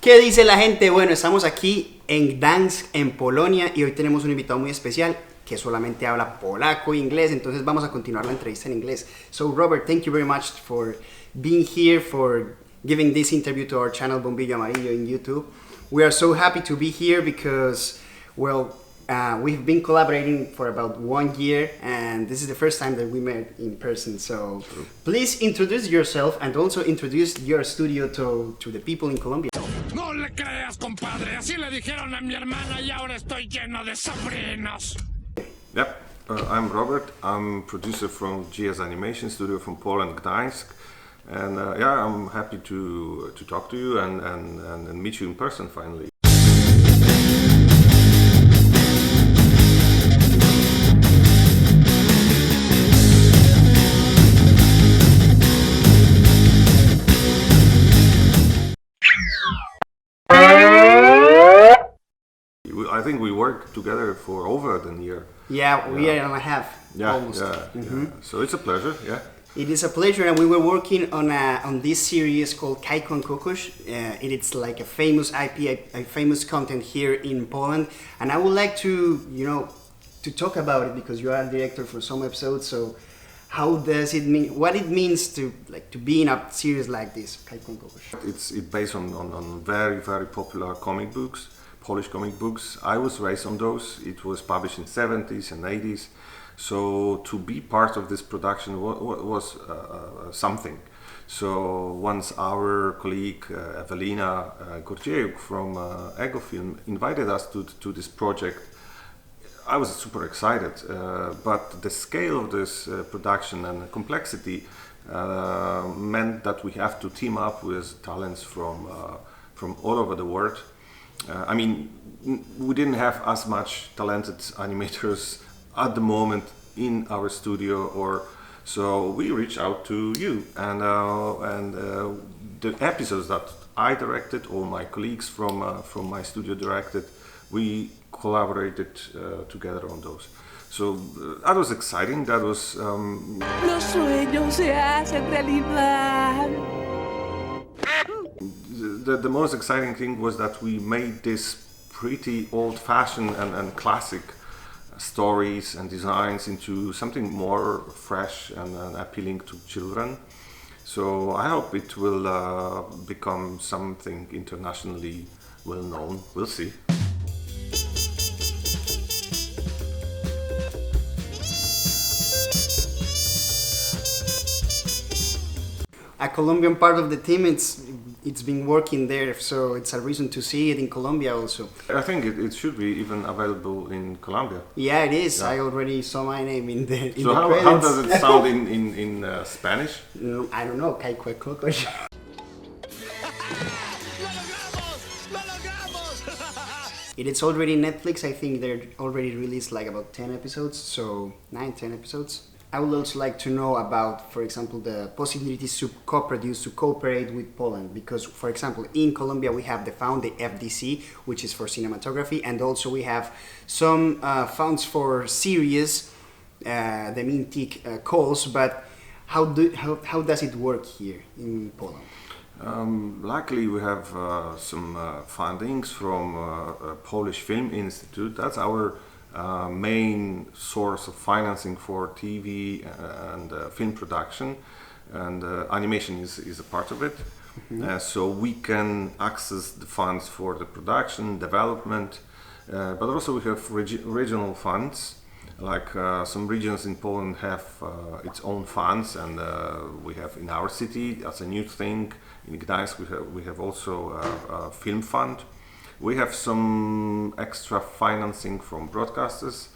¿Qué dice la gente? Bueno, estamos aquí en Gdansk, en Polonia, y hoy tenemos un invitado muy especial que solamente habla polaco e inglés, entonces vamos a continuar la entrevista en inglés. So Robert, thank you very much for being here, for giving this interview to our channel Bombillo Amarillo in YouTube. We are so happy to be here because, well, we've been collaborating for about 1 year, and this is the first time that we met in person. So please introduce yourself and also introduce your studio to the people in Colombia. No le creas, compadre. Así le dijeron a mi hermana y ahora estoy lleno de sobrinos. Yep, I'm Robert. I'm producer from GS Animation Studio from Poland, Gdansk. And yeah, I'm happy to talk to you and meet you in person finally. I think we worked together for over a year. Yeah, a year and a half, almost. Yeah. So it's a pleasure, yeah. It is a pleasure, and we were working on this series called Kajko y Kokosz. It's like a famous IP, a famous content here in Poland, and I would like to, to talk about it because you are a director for some episodes. So, how does it mean? What it means to be in a series like this, Kajko y Kokosz? It's based on very popular comic books. Polish comic books. I was raised on those. It was published in 70s and 80s. So to be part of this production was something. So once our colleague Ewelina Gordziejuk from Ego Film invited us to this project, I was super excited. But the scale of this production and the complexity meant that we have to team up with talents from all over the world. I mean, we didn't have as much talented animators at the moment in our studio, so we reached out to you, and the episodes that I directed, or my colleagues from my studio directed, we collaborated together on those. So that was exciting. That was. Los sueños se hacen realidad. The most exciting thing was that we made this pretty old-fashioned and classic stories and designs into something more fresh and appealing to children. So I hope it will become something internationally well known. We'll see. A Colombian part of the team, it's been working there, so it's a reason to see it in Colombia also. I think it should be even available in Colombia. Yeah, it is. Yeah. I already saw my name in the So the credits. how does it sound in Spanish? I don't know, Kajko y Kokosz. It is already Netflix. I think they're already released like about 10 episodes, so 9-10 episodes. I would also like to know about, for example, the possibilities to co-produce, to cooperate with Poland. Because, for example, in Colombia we have the fund, the FDC, which is for cinematography, and also we have some funds for series, the Mintic calls. But how does it work here in Poland? Luckily, we have some fundings from Polish Film Institute. That's our main source of financing for TV and film production, and animation is a part of it. Mm-hmm. So we can access the funds for the production, development, but also we have regional funds. Like some regions in Poland have its own funds, and we have in our city as a new thing in Gdansk we have also a film fund. We have some extra financing from broadcasters,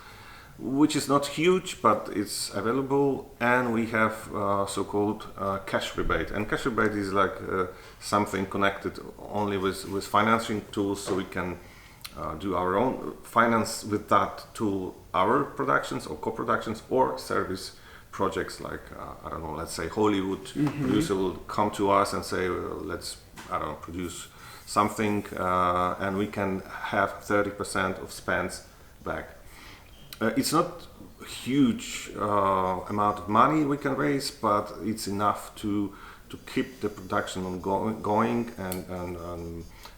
which is not huge, but it's available, and we have so-called cash rebate. And cash rebate is like something connected only with financing tools, so we can do our own finance with that tool, our productions or co-productions or service projects like, I don't know, let's say Hollywood producer will come to us and say, let's, I don't know, produce something, and we can have 30% of spends back. It's not a huge amount of money we can raise, but it's enough to keep the production going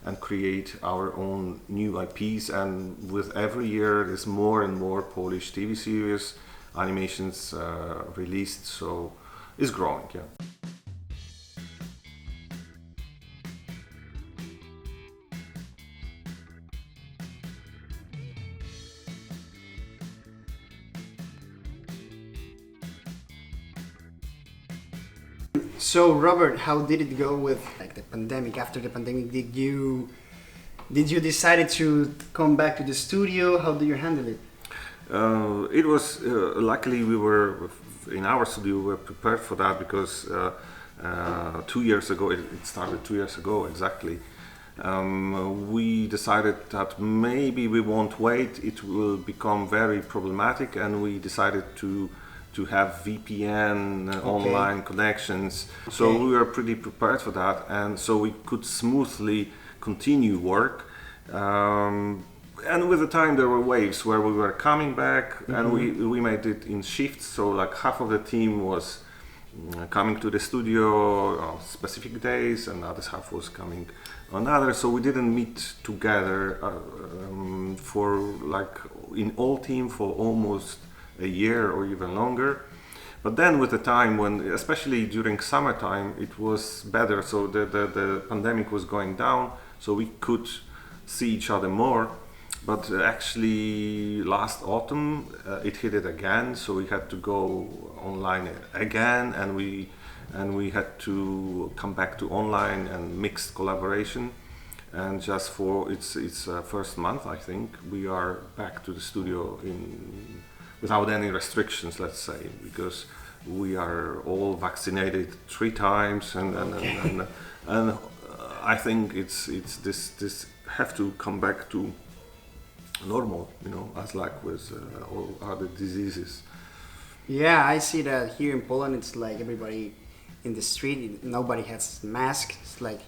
and create our own new IPs. And with every year, there's more and more Polish TV series, animations released. So it's growing, yeah. So Robert, how did it go with like the pandemic? After the pandemic, did you decide to come back to the studio? How do you handle it? It was luckily we were in our studio. We were prepared for that because 2 years ago it started 2 years ago exactly. We decided that maybe we won't wait. It will become very problematic, and we decided to have VPN online connections. So we were pretty prepared for that, and so we could smoothly continue work. And with the time there were waves where we were coming back, and we made it in shifts. So like half of the team was coming to the studio on specific days, and the other half was coming on others. So we didn't meet together for like in all team for almost a year or even longer. But then with the time when, especially during summertime, it was better. So the pandemic was going down, so we could see each other more. But actually last autumn it hit it again, so we had to go online again, and we had to come back to online and mixed collaboration. And just for its first month, I think we are back to the studio without any restrictions, let's say, because we are all vaccinated 3 times, and I think it's this have to come back to normal, as like with all other diseases. Yeah, I see that here in Poland. It's like everybody in the street, nobody has masks. It's like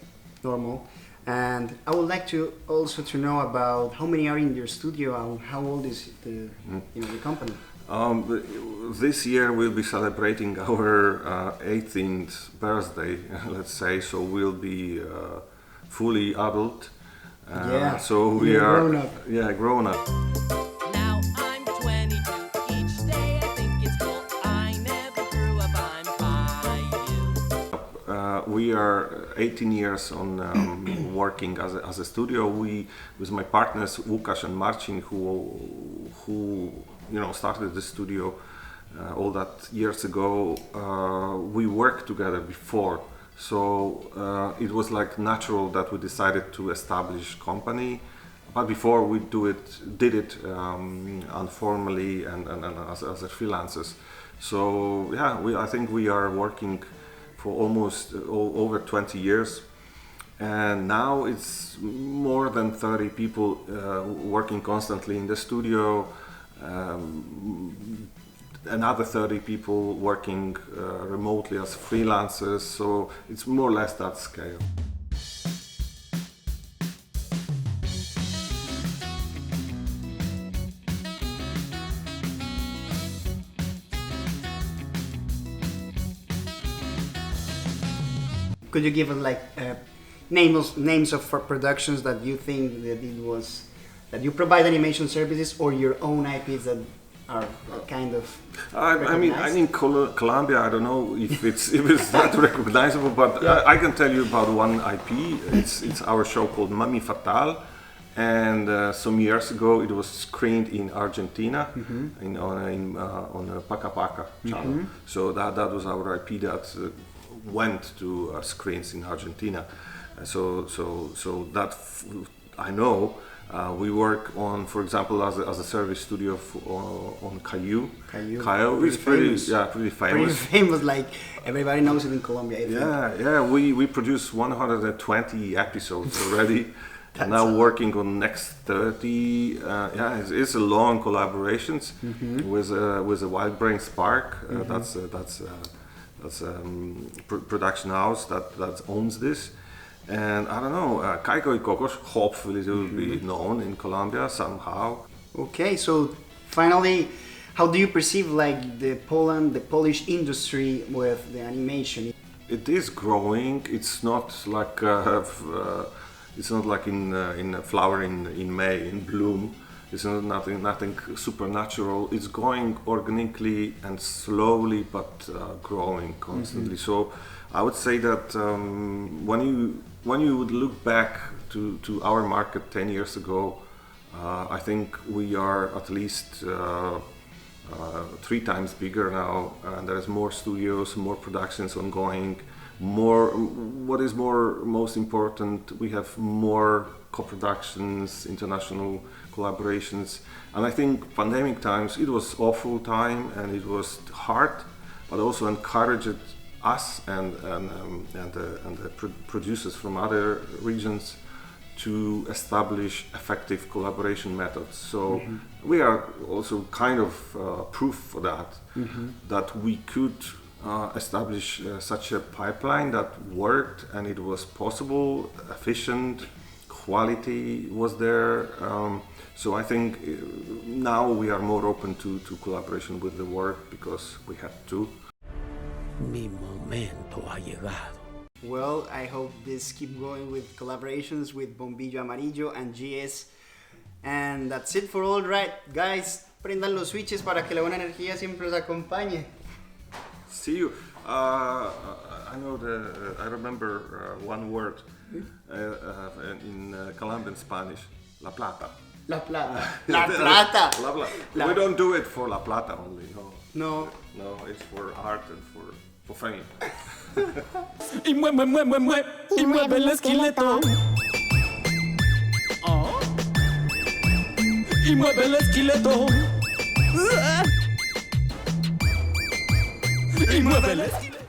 normal. And I would like to also to know about how many are in your studio and how old is the company. This year we'll be celebrating our 18th birthday, let's say. So we'll be fully adult. So we are grown up. Yeah, grown up. Now I'm 22. Each day I think it's cool. I never grew up. I'm 5 years. We are 18 years on working as a studio. We, with my partners Łukasz and Marcin, who started the studio all that years ago. We worked together before, so it was like natural that we decided to establish company. But before we did it informally and as a freelancers. So yeah, I think we are working for almost over 20 years, and now it's more than 30 people working constantly in the studio. Another 30 people working remotely as freelancers, so it's more or less that scale. Could you give us like names of productions that you think that you provide animation services, or your own IPs that are kind of I mean Colombia, I don't know if it's that recognizable, but yeah. I can tell you about one IP. It's our show called Mami Fatal, and some years ago it was screened in Argentina on a Paca Paca channel. So that was our IP that went to screens in Argentina. So that I know. We work on, for example, as a service studio on Caillou. Caillou is pretty famous. Pretty famous, like everybody knows it in Colombia. Yeah. We produced 120 episodes already, and now working on next 30. It's a long collaborations with a Wild Brain Spark. That's production house that owns this. And I don't know, Kajko y Kokosz, hopefully it will be known in Colombia somehow. Okay, so finally, how do you perceive like the Polish industry with the animation? It is growing. It's not like It's not like in a flower in May, in bloom. It's not nothing supernatural. It's going organically and slowly, but growing constantly. So I would say that when you would look back to our market 10 years ago, I think we are at least 3 times bigger now. There's more studios, more productions ongoing. What is most important, we have more co-productions, international collaborations, and I think pandemic times, it was awful time and it was hard, but also encouraged us and the producers from other regions to establish effective collaboration methods. So we are also kind of proof for that, that we could establish such a pipeline that worked and it was possible, efficient, quality was there. So I think now we are more open to collaboration with the world because we had to. Mi momento ha llegado. Well, I hope this keep going with collaborations with Bombillo Amarillo and GS. And that's it for all right, guys. Prendan los switches para que la buena energía siempre los acompañe. See you. I know I remember one word in Colombian Spanish, La Plata. La Plata. La Plata. La Plata. We don't do it for La Plata only. No. No, it's for art and for fame. Y mueve el esqueleto. Oh. Y mueve el esqueleto. Y mueve el esqueleto.